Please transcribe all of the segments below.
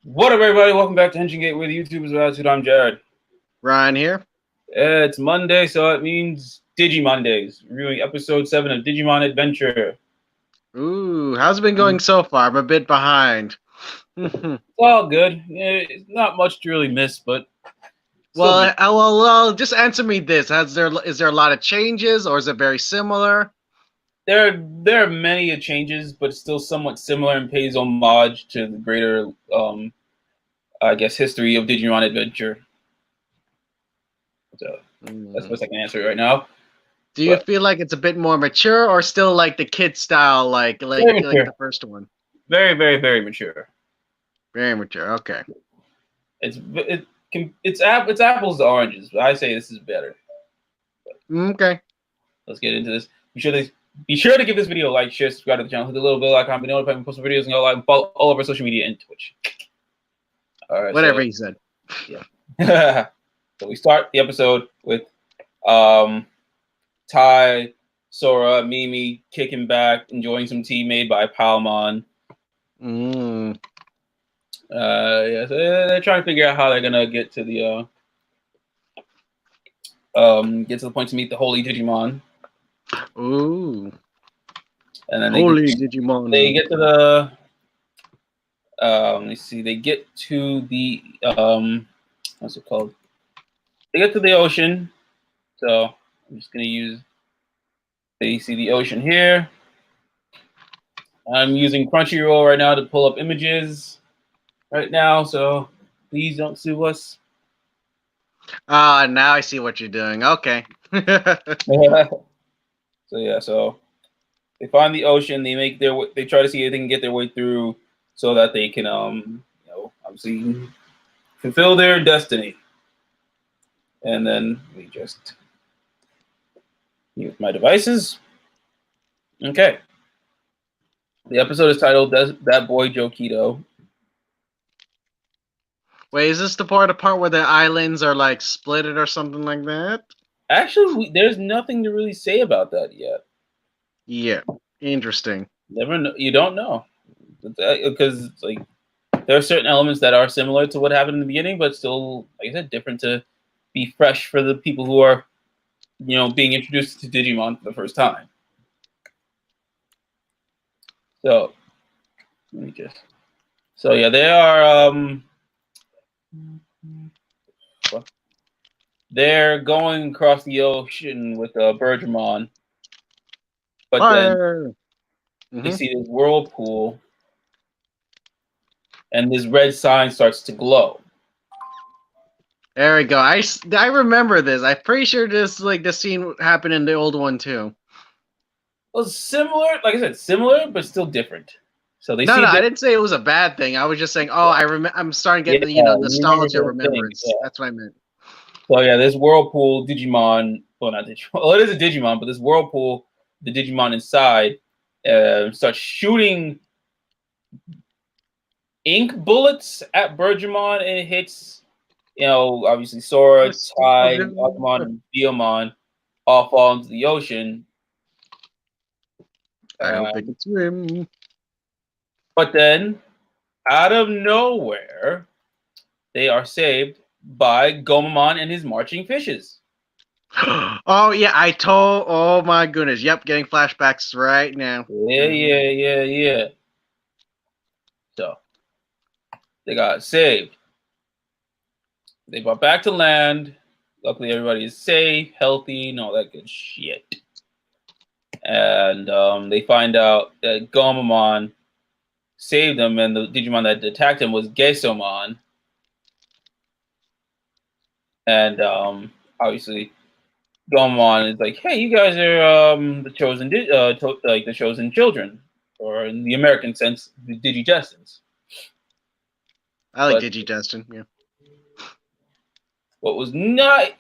What up, everybody? Welcome back to Henshin Gate with YouTubers Attitude. I'm Jared. Ryan here. It's Monday, so it means Digimondays. Reviewing episode 7 of Digimon Adventure. Ooh, how's it been going so far? I'm a bit behind. It's all good. It's not much to really miss, but well, just answer me this: is there a lot of changes, or is it very similar? There are many changes, but still somewhat similar and pays homage to the greater, I guess, history of Digimon Adventure. So that's the best I can answer right now. Do you feel like it's a bit more mature, or still like the kid style, like the first one? Very, very, very mature. Very mature. Okay. It's apples to oranges, but I say this is better. Okay. Let's get into this. Be sure to give this video a like, share, subscribe to the channel, hit the little bell icon, be notified when we post videos, and go live and follow all of our social media and Twitch. All right. Whatever he said. Yeah. So we start the episode with Tai, Sora, Mimi kicking back, enjoying some tea made by Palmon. So they're trying to figure out how they're gonna get to the point to meet the Holy Digimon. Ooh. And then Digimon. They get to the let's see, they get to the what's it called? They get to the ocean. So I'm just gonna use you see the ocean here. I'm using Crunchyroll right now to pull up images right now, so please don't sue us. Now I see what you're doing. Okay. So they find the ocean. They try to see if they can get their way through, so that they can obviously fulfill their destiny. And then we just use my devices. Okay. The episode is titled "That Boy Jokito." Wait, is this the part where the islands are like splitted or something like that? Actually, there's nothing to really say about that yet. Yeah, interesting. Never know. You don't know, because like there are certain elements that are similar to what happened in the beginning, but still, like I said, different to be fresh for the people who are, being introduced to Digimon for the first time. So let me just. So yeah, they are. They're going across the ocean with Bergermon, but then they see this whirlpool, and this red sign starts to glow. There we go. I remember this. I'm pretty sure this scene happened in the old one too. Well, similar, like I said, similar but still different. So they no, I didn't say it was a bad thing. I was just saying, I'm starting to get the nostalgia remembrance. Yeah. That's what I meant. So yeah, this whirlpool Digimon, well, not Digimon. Well, it is a Digimon, but this whirlpool, the Digimon inside, starts shooting ink bullets at Bergermon, and it hits, obviously Sora, Tai, Ikkakumon, and Digimon all fall into the ocean. I hope they can swim. But then, out of nowhere, they are saved by Gomamon and his marching fishes. Oh yeah, oh my goodness. Yep, getting flashbacks right now. Yeah. So they got saved. They brought back to land. Luckily, everybody is safe, healthy, and all that good shit. And they find out that Gomamon saved them, and the Digimon that attacked him was Gesomon. And obviously, Gomamon is like, "Hey, you guys are the chosen, the chosen children, or in the American sense, the Digidestins." I like Digidestin. Yeah. What was not,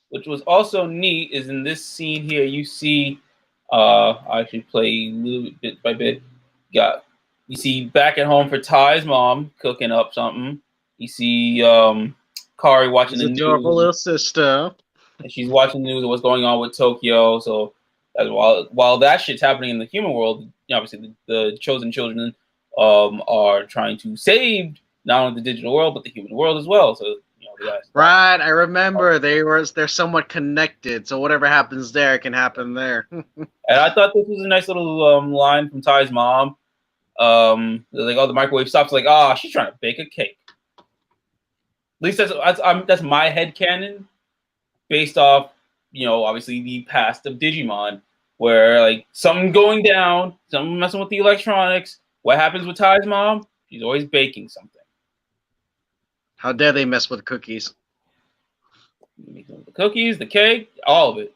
which was also neat, is in this scene here. You see, I actually play a little bit by bit. You see back at home for Ty's mom cooking up something. You see Kari watching the news. Adorable little sister. And she's watching the news of what's going on with Tokyo. So As while that shit's happening in the human world, obviously the chosen children are trying to save not only the digital world but the human world as well. So they gotta stop. Right, I remember they're somewhat connected, so whatever happens there can happen there. And I thought this was a nice little line from Ty's mom. Like, oh, the microwave stops. Like, oh, she's trying to bake a cake. At least that's my headcanon based off, obviously the past of Digimon, where like something going down, something messing with the electronics. What happens with Ty's mom? She's always baking something. How dare they mess with cookies? The cookies, the cake, all of it.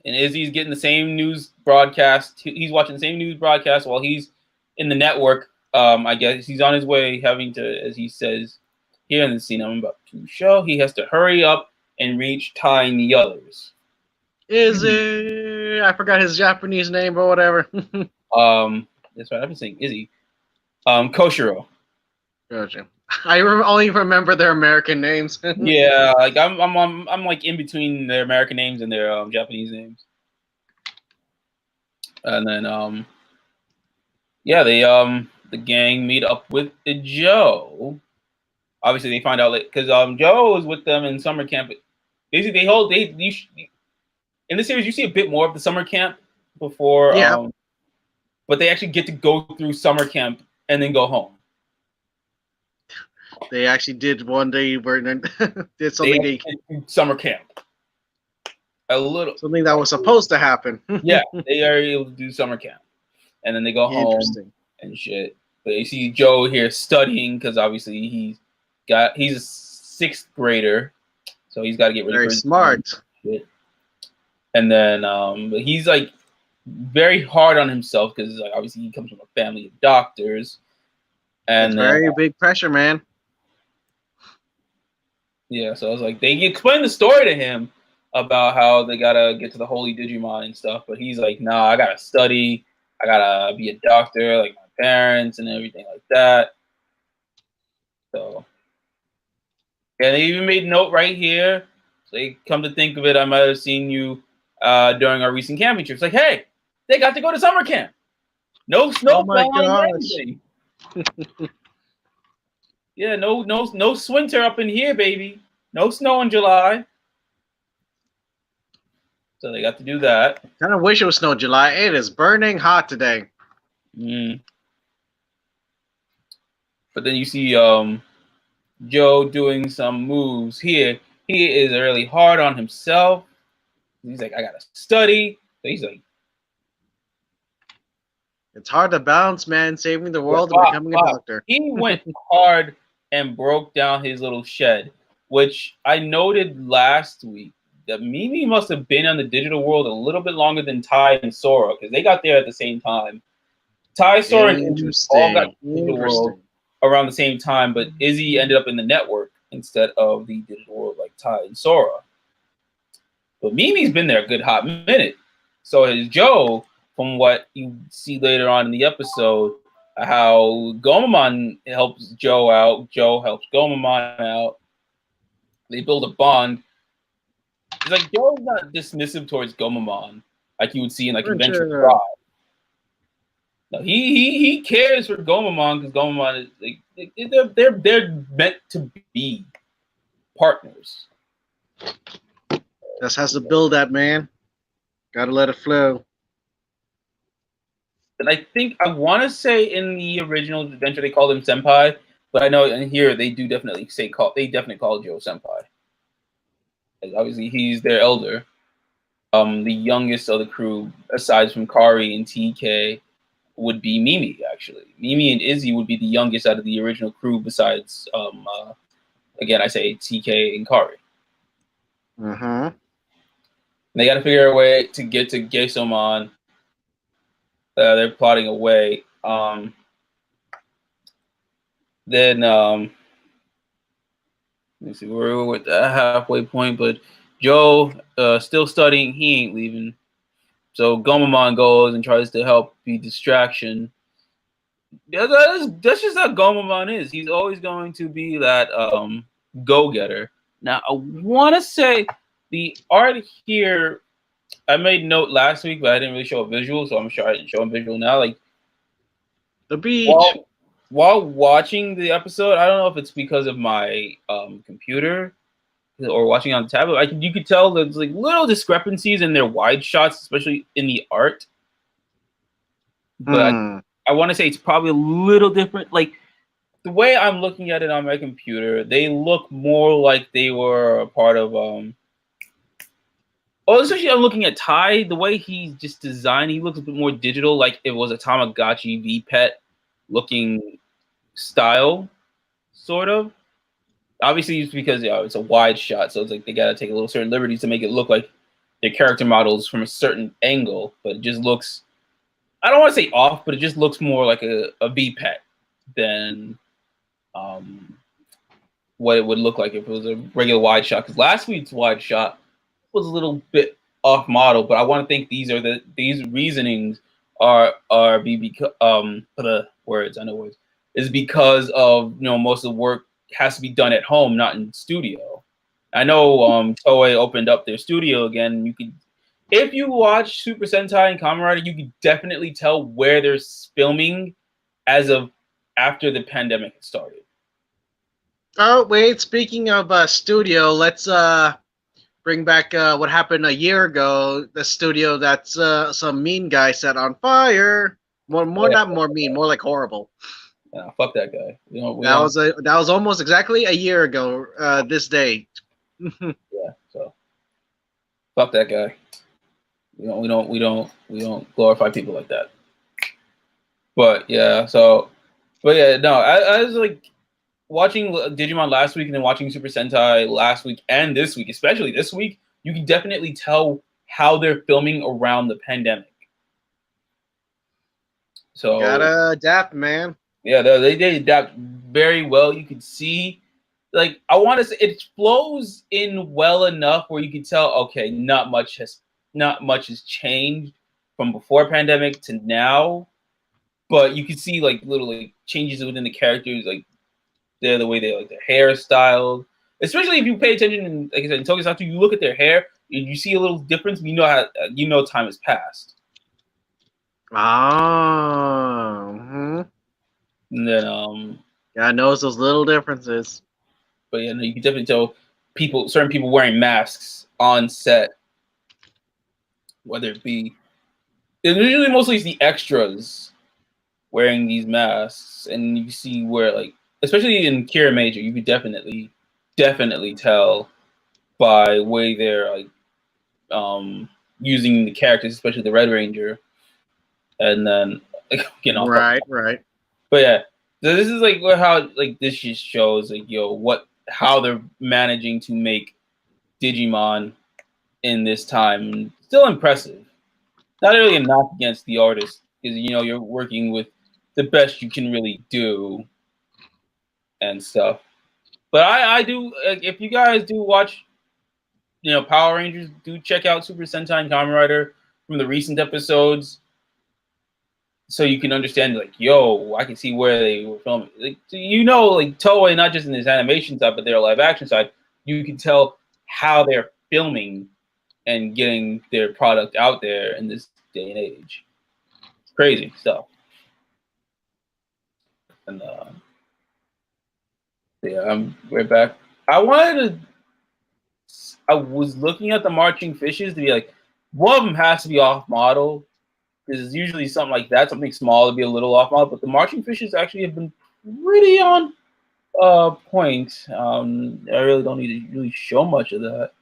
And Izzy's getting the same news broadcast. He's watching the same news broadcast while he's in the network. I guess he's on his way, having to, as he says here in the scene I'm about to show, he has to hurry up and reach Ty and the others. Izzy, I forgot his Japanese name or whatever. That's right. I've been saying Izzy. Koshiro. Gotcha. I only remember their American names. Yeah, like I'm like in between their American names and their Japanese names. And then yeah, they the gang meet up with Joe. Obviously, they find out because Joe is with them in summer camp. Basically, in this series you see a bit more of the summer camp before. Yeah. But they actually get to go through summer camp and then go home. They actually did one day where did something summer camp. A little something that was supposed to happen. Yeah, they are able to do summer camp, and then they go home and shit. But you see Joe here studying because obviously he's a 6th grader, so he's got to get ready. Very smart. Shit. And then but he's like very hard on himself because like obviously he comes from a family of doctors, and it's very big pressure, man. Yeah, so I was like, they explained the story to him about how they gotta get to the holy Digimon and stuff, but he's like, nah, I gotta study, I gotta be a doctor like my parents and everything like that. So, yeah, they even made note right here. So they come to think of it, I might have seen you during our recent camping trips. Like, hey, they got to go to summer camp. No snow. Oh my gosh. Yeah, no winter up in here, baby. No snow in July. So they got to do that. Kind of wish it was snow in July. It is burning hot today. But then you see Joe doing some moves here. He is really hard on himself. He's like, I gotta study. So he's like, it's hard to balance, man. Saving the world and becoming a doctor. He went hard and broke down his little shed, which I noted last week that Mimi must have been on the digital world a little bit longer than Ty and Sora because they got there at the same time. Ty, Sora, and Izzy all got the digital world around the same time, but Izzy ended up in the network instead of the digital world like Ty and Sora. But Mimi's been there a good hot minute. So has Joe, from what you see later on in the episode, how Gomamon helps Joe out. Joe helps Gomamon out. They build a bond. It's like Joe's not dismissive towards Gomamon like you would see in like Adventure Drive. No, he cares for Gomamon because Gomamon is like they're meant to be partners. Just has to build that, man. Gotta let it flow. And I think I want to say in the original adventure they called him Senpai, but I know in here they do definitely call Joe Senpai. Like, obviously he's their elder, the youngest of the crew aside from Kari and TK would be Mimi. Actually, Mimi and Izzy would be the youngest out of the original crew besides again I say TK and Kari. They got to figure out a way to get to Geisomon. They're plotting a way. Then let me see, we're at the halfway point, but Joe still studying. He ain't leaving. So Gomamon goes and tries to help be distraction. Yeah, that's just how Gomamon is. He's always going to be that go-getter. Now I want to say the art here I made note last week, but I didn't really show a visual, so I'm sure I didn't show a visual now. Like The beach. while watching the episode, I don't know if it's because of my computer or watching on the tablet. You could tell there's like little discrepancies in their wide shots, especially in the art. But I want to say it's probably a little different. Like the way I'm looking at it on my computer, they look more like they were a part of Oh, especially I'm looking at Ty. The way he's just designed, he looks a bit more digital, like it was a Tamagotchi V-Pet looking style, sort of. Obviously, it's because it's a wide shot, so it's like they gotta take a little certain liberties to make it look like their character models from a certain angle. But it just looks, I don't want to say off, but it just looks more like a V-Pet than what it would look like if it was a regular wide shot. Because last week's wide shot was a little bit off model, but I want to think these reasonings are because the words I know words is because of most of the work has to be done at home, not in studio. I know Toei opened up their studio again. You could, if you watch Super Sentai and Kamen Rider, you could definitely tell where they're filming as of after the pandemic started. Oh wait, speaking of studio, let's bring back what happened a year ago. The studio that's some mean guy set on fire. Not more mean, more like horrible. Yeah, fuck that guy. That was almost exactly a year ago. This day. Yeah, so fuck that guy. We don't glorify people like that. But yeah, no, I was like watching Digimon last week and then watching Super Sentai last week and this week, especially this week. You can definitely tell how they're filming around the pandemic. So gotta adapt, man. Yeah, they adapt very well. You could see, like, I want to say it flows in well enough where you can tell, okay, not much has changed from before pandemic to now, but you can see like little like changes within the characters, like the way they like their hairstyle, especially if you pay attention. And like I said, in Tokusatsu, you look at their hair, and you see a little difference. You know how time has passed. And then God knows those little differences. But yeah, no, you can definitely tell certain people wearing masks on set, whether it be usually mostly it's the extras wearing these masks, and you see where like especially in Kira Major, you could definitely tell by way they're like using the characters, especially the Red Ranger, and then like Right. But yeah, so this is like how like this just shows like how they're managing to make Digimon in this time. Still impressive. Not really a knock against the artist because you're working with the best you can really do and stuff. But I do if you guys do watch Power Rangers, do check out Super Sentai and Kamen Rider from the recent episodes so you can understand like I can see where they were filming. Like like Toei, not just in this animation side but their live action side, you can tell how they're filming and getting their product out there in this day and age. It's crazy stuff. And yeah, I'm right back. I was looking at the marching fishes to be like, one of them has to be off model because it's usually something like that, something small to be a little off model. But the marching fishes actually have been pretty on point. I really don't need to really show much of that.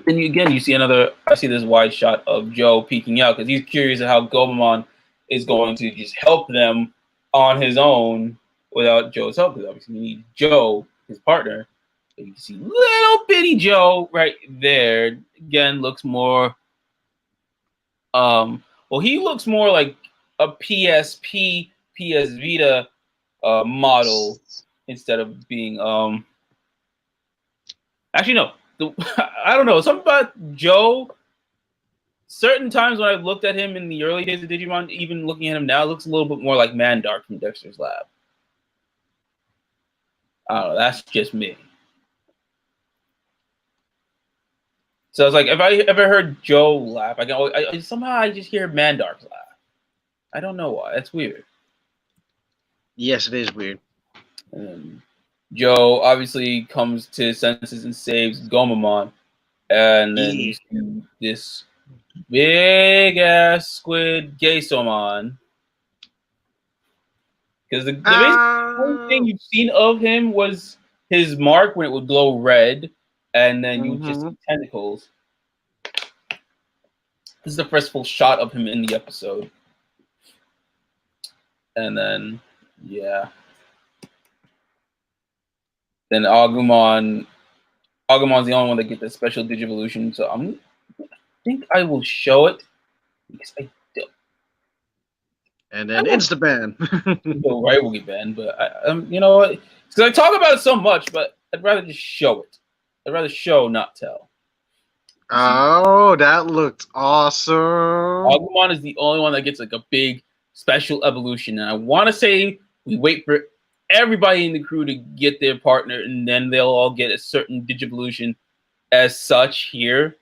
Then you see I see this wide shot of Joe peeking out because he's curious at how Gomamon is going to just help them on his own without Joe's help. Because obviously you need Joe, his partner. But you can see little bitty Joe right there. Again, looks more. Well, he looks more like a PSP, PS Vita model instead of being Actually, no. I don't know. Something about Joe. Certain times when I've looked at him in the early days of Digimon, even looking at him now, looks a little bit more like Mandark from Dexter's Lab. I don't know. That's just me. So it's like if I ever heard Joe laugh, somehow I just hear Mandark's laugh. I don't know why. That's weird. Yes, it is weird. And Joe obviously comes to his senses and saves Gomamon, and then you see this big ass squid Geisomon. Because the basic only thing you've seen of him was his mark when it would glow red, and then you just see tentacles. This is the first full shot of him in the episode. And then, yeah. Then Agumon's the only one that gets the special Digivolution, so I think I will show it because I don't. And then Insta ban. Right will get banned, but you know what? Because I talk about it so much, but I'd rather just show it. I'd rather show, not tell. Oh, that looked awesome. Agumon is the only one that gets like a big special evolution, and I want to say we wait for everybody in the crew to get their partner, and then they'll all get a certain Digivolution as such here.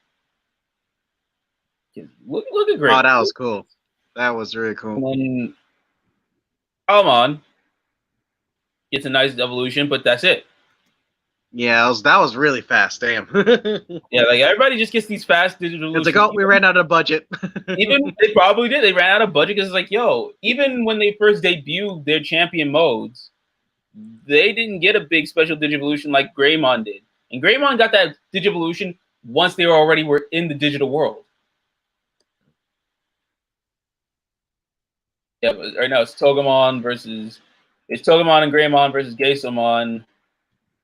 Look at great. Oh, that was cool. That was really cool. And then Almon gets a nice evolution, but that's it. Yeah, that was really fast. Damn. Yeah, like everybody just gets these fast Digivolutions. It's like, oh, we ran out of budget. Even they probably did. They ran out of budget because it's like, yo, even when they first debuted their champion modes, they didn't get a big special Digivolution like Greymon did. And Greymon got that Digivolution once they were in the digital world. Yeah, but right now it's Togemon and Greymon versus Geisomon.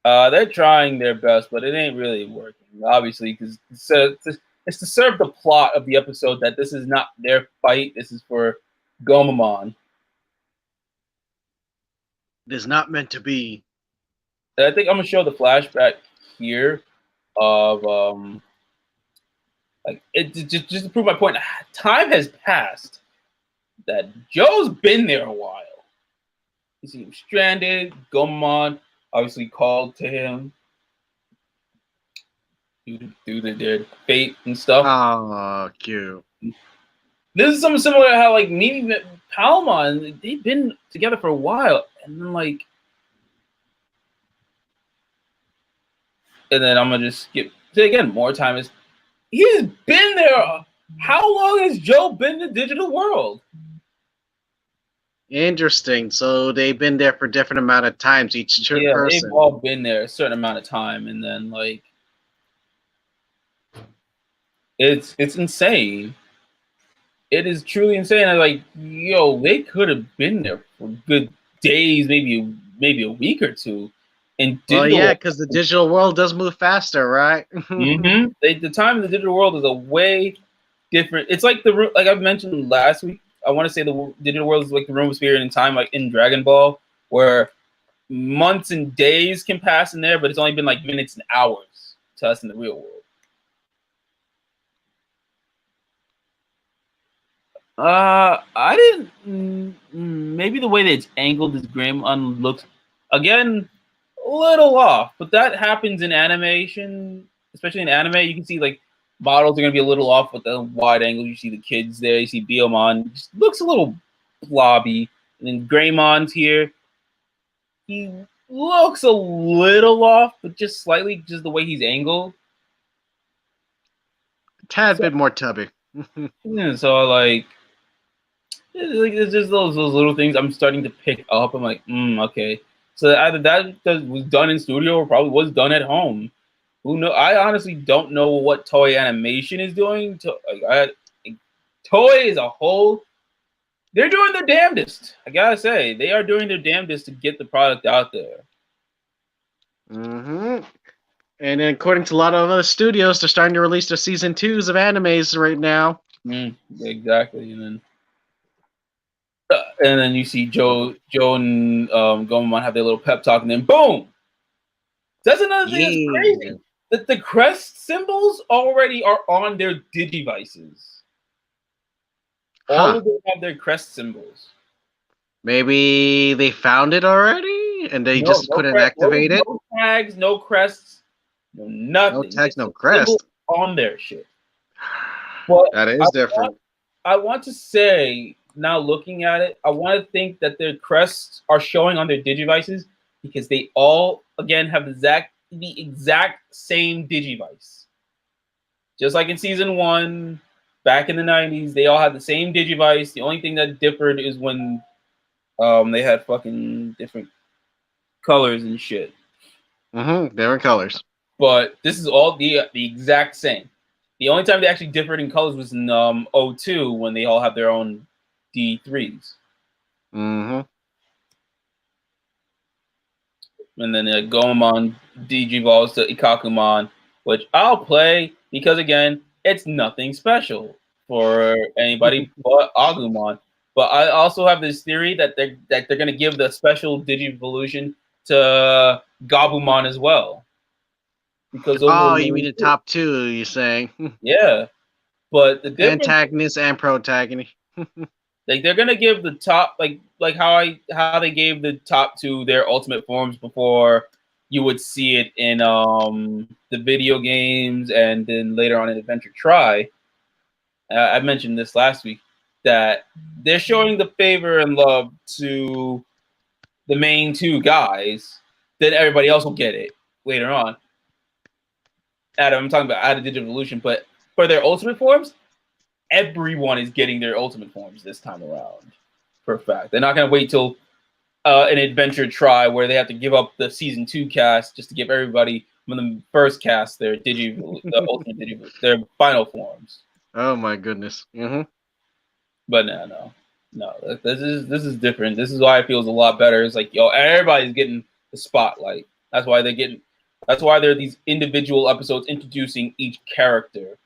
They're trying their best, but it ain't really working, obviously, because it's to serve the plot of the episode that this is not their fight. This is for Gomamon. It is not meant to be. And I think I'm gonna show the flashback here of like it just to prove my point. Time has passed. That Joe's been there a while. You see him stranded. Gomamon obviously called to him due to their fate and stuff. Oh, cute. This is something similar to how like Mimi Palmon, they've been together for a while, and then I'm gonna just skip. Say again, more time is. He's been there. How long has Joe been in the digital world? Interesting. So they've been there for different amount of times each person. They've all been there a certain amount of time, and then like it's insane. It is truly insane. I'm like, yo, they could have been there for good days, maybe a week or two. Well, yeah, because the digital world does move faster, right? The time in the digital world is a way different. It's like like I've mentioned last week. I want to say the digital world is like the room of spirit and time, like in Dragon Ball, where months and days can pass in there, but it's only been like minutes and hours to us in the real world. I didn't. Maybe the way that it's angled, this Greymon looks again a little off, but that happens in animation, especially in anime. You can see like models are gonna be a little off with the wide angle. You see the kids there. You see Biomon, just looks a little blobby, and then Greymon's here. He looks a little off, but just slightly, just the way he's angled. A tad bit more tubby. Yeah, so it's just those little things I'm starting to pick up. I'm like, okay. So either that was done in studio or probably was done at home. Who know? I honestly don't know what Toei Animation is doing. Toei as a whole, they're doing their damnedest. I gotta say, they are doing their damnedest to get the product out there. And then, according to a lot of other studios, they're starting to release their season 2s of animes right now. Exactly, and then you see Joe and Gomamon have their little pep talk, and then boom! That's another thing that's crazy. That the crest symbols already are on their Digivices. All of them have their crest symbols. Maybe they found it already, and they couldn't activate it. No tags, no crests, no nothing. No tags, no crest. on their shit. But That is different. I want to say, now looking at it, I want to think that their crests are showing on their Digivices because they all, again, have the exact same Digivice. Just like in season 1, back in the 90s, they all had the same Digivice. The only thing that differed is when they had fucking different colors and shit. Different colors. But this is all the exact same. The only time they actually differed in colors was in 02 when they all have their own D3s. Mm-hmm. And then Gomamon Digivolves to Ikkakumon, which I'll play because again, it's nothing special for anybody but Agumon. But I also have this theory that they're gonna give the special Digivolution to Gabumon as well. Because those Oh, are you mean really the good. top two? You're saying Yeah. But the difference, antagonist and protagonist. like they're gonna give the top, like how they gave the top two their ultimate forms before you would see it in the video games and then later on in Adventure Try. I mentioned this last week that they're showing the favor and love to the main two guys. Then everybody else will get it later on. I'm talking about out of Digivolution, but for their ultimate forms, everyone is getting their ultimate forms this time around. For a fact, they're not gonna wait till an Adventure Try where they have to give up the season 2 cast just to give everybody from the first cast their the ultimate their final forms. Oh my goodness. Mm-hmm. But no. This is different. This is why it feels a lot better. It's like, yo, everybody's getting the spotlight. That's why they're getting. That's why there are these individual episodes introducing each character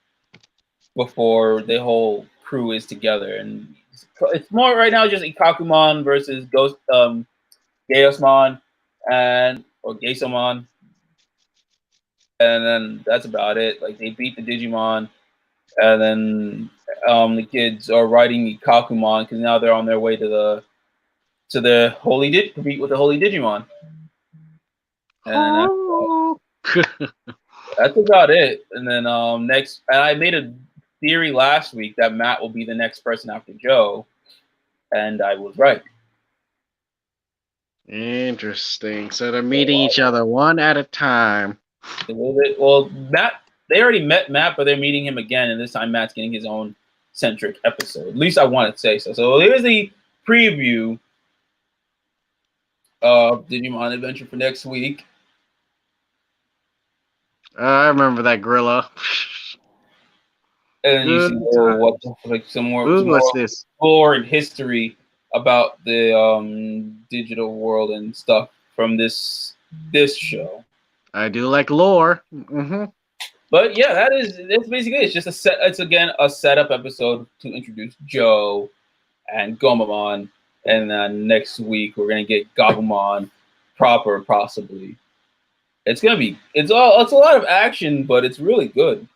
before the whole crew is together. And it's more right now just Ikkakumon versus Geosmon or Geisomon, and then that's about it. Like they beat the Digimon, and then the kids are riding Ikkakumon because now they're on their way to the Holy to meet with the Holy Digimon, and that's about it. And then next, and I made a theory last week that Matt will be the next person after Joe, and I was right. Interesting. So they're meeting each other one at a time. Well, Matt, they already met Matt, but they're meeting him again, and this time Matt's getting his own centric episode. At least I want to say so. So here's the preview of Digimon Adventure for next week. I remember that gorilla. And then you see like some more what's this? lore and history about the digital world and stuff from this show. I do like lore. Mm-hmm. But yeah, that's basically it. It's just it's again a setup episode to introduce Joe and Gomamon, and then next week we're gonna get Gabumon proper, possibly. It's a lot of action, but it's really good.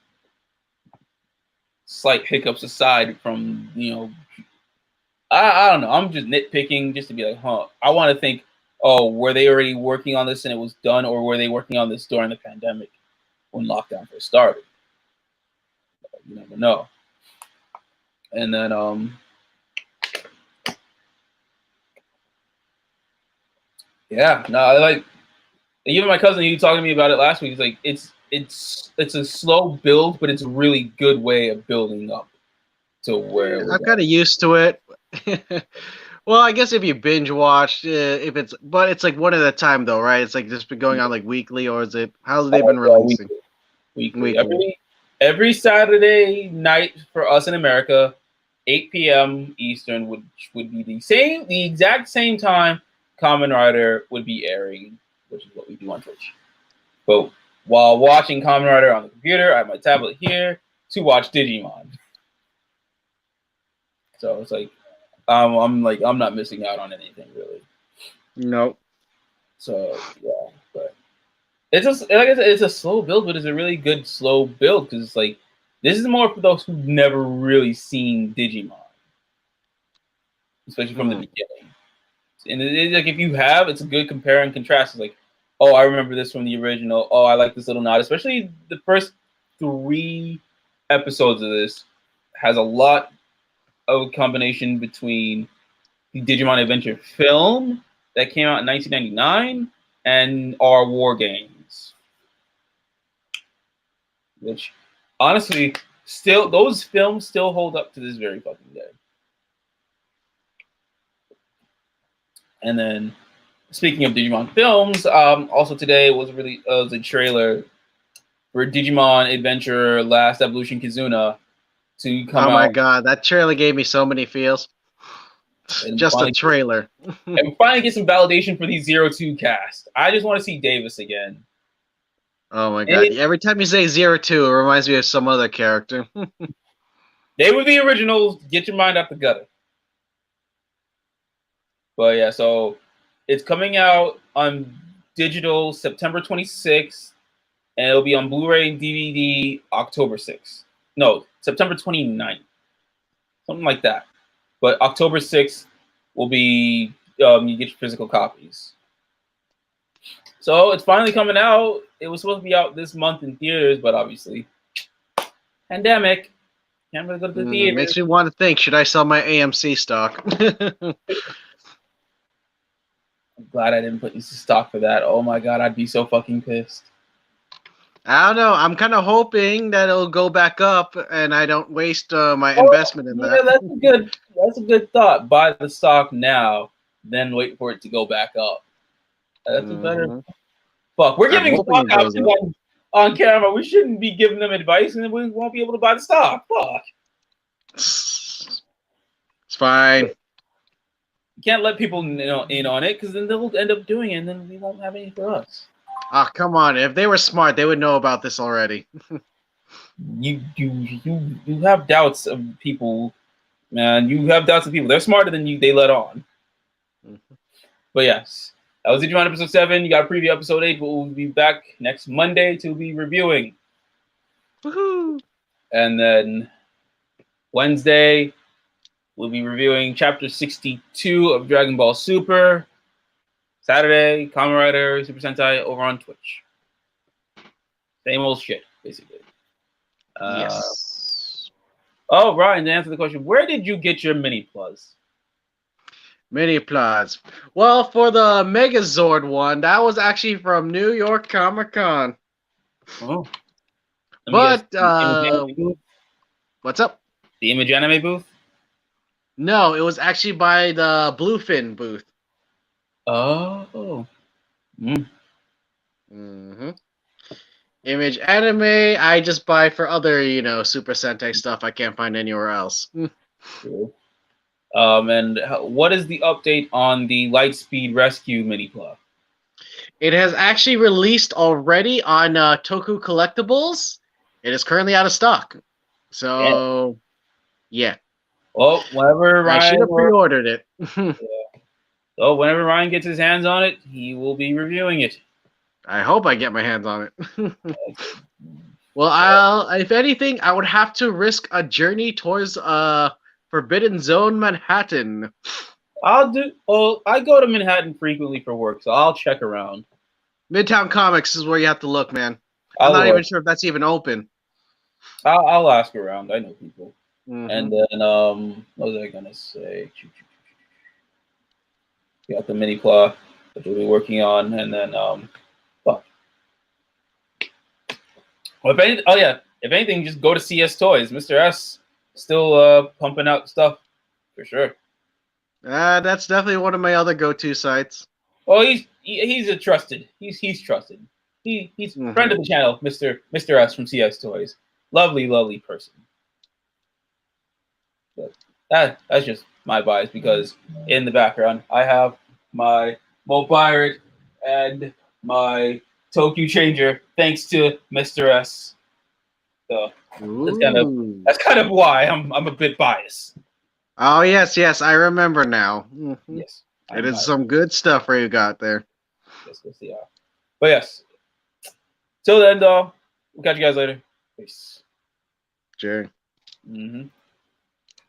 Slight hiccups aside from I don't know. I'm just nitpicking just to be like, huh. I want to think, oh, were they already working on this and it was done, or were they working on this during the pandemic when lockdown first started? You never know. And then yeah, no, I like even my cousin, he was talking to me about it last week. He's like, it's a slow build, but it's a really good way of building up to where I'm kind of used to it. Well, I guess if you binge watch, but it's like one at a time though, right? It's like just been going on like weekly, or is it? How's they been releasing? Weekly. Every Saturday night for us in America, 8 p.m. Eastern, which would be the exact same time Kamen Rider would be airing, which is what we do on Twitch. But while watching Kamen Rider on the computer, I have my tablet here to watch Digimon. So it's like I'm not missing out on anything really. Nope. So yeah, but it's like I said, it's a slow build, but it's a really good slow build because it's like this is more for those who've never really seen Digimon, especially from the beginning. And it's like if you have, it's a good compare and contrast. It's like, oh, I remember this from the original. Oh, I like this little nod, especially the first 3 episodes of this has a lot of a combination between the Digimon Adventure film that came out in 1999 and our war games, which honestly, still those films still hold up to this very fucking day. And then, speaking of Digimon films, also today was a trailer for Digimon Adventure Last Evolution Kizuna to come Oh my out god, that trailer gave me so many feels. and Just a trailer. finally get some validation for the 02 cast. I just want to see Davis again. Oh my god, And every time you say 02, it reminds me of some other character. they were the originals. Get your mind out the gutter. But yeah, so it's coming out on digital September 26th, and it'll be on Blu-ray and DVD October 6th. No, September 29th. Something like that. But October 6th will be you get your physical copies. So it's finally coming out. It was supposed to be out this month in theaters, but obviously, pandemic. Can't really go to the theater. Makes me want to think, should I sell my AMC stock? I'm glad I didn't put into stock for that. Oh my god, I'd be so fucking pissed. I don't know. I'm kind of hoping that it'll go back up and I don't waste my investment in that. That's a good thought. Buy the stock now, then wait for it to go back up. That's a better. Fuck, we're giving stock options on camera. We shouldn't be giving them advice, and then we won't be able to buy the stock. Fuck. It's fine. You can't let people in on it, because then they'll end up doing it, and then we won't have any for us. Ah, come on. If they were smart, they would know about this already. You have doubts of people, man. You have doubts of people. They're smarter than you. They let on. But yes, that was Digimon episode 7. You got a preview episode 8, but we'll be back next Monday to be reviewing. Woohoo! And then Wednesday, we'll be reviewing chapter 62 of Dragon Ball Super. Saturday, Kamen Rider Super Sentai over on Twitch. Same old shit, basically. Yes. Oh, Ryan, to answer the question, where did you get your mini plus? Mini plots. Well, for the Megazord one, that was actually from New York Comic Con. Oh. But what's up? The Image Anime booth? No, it was actually by the Bluefin booth. Oh. Image Anime, I just buy for other, Super Sentai stuff I can't find anywhere else. Cool. And what is the update on the Lightspeed Rescue mini plot? It has actually released already on Toku Collectibles. It is currently out of stock. So, yeah. Well, whenever Ryan... I should have pre-ordered it. Yeah. So, whenever Ryan gets his hands on it, he will be reviewing it. I hope I get my hands on it. Well, if anything, I would have to risk a journey towards Forbidden Zone Manhattan. I go to Manhattan frequently for work, so I'll check around. Midtown Comics is where you have to look, man. I'm not even sure if that's even open. I'll ask around. I know people. And then, what was I gonna say? You got the mini claw that we'll be working on, and then, fuck. Well, if anything, just go to CS Toys. Mr. S still pumping out stuff for sure. That's definitely one of my other go-to sites. Well, he's a trusted. He's trusted. He's friend of the channel, Mr. S from CS Toys. Lovely person. But that's just my bias, because in the background I have my Mo Pirate and my Tokyo Changer, thanks to Mr. S. So that's kind of why I'm a bit biased. Oh yes, I remember now. Yes, it is some good stuff where you got there. Yes, they are. But yes. Till then, though, we'll catch you guys later. Peace. Sure.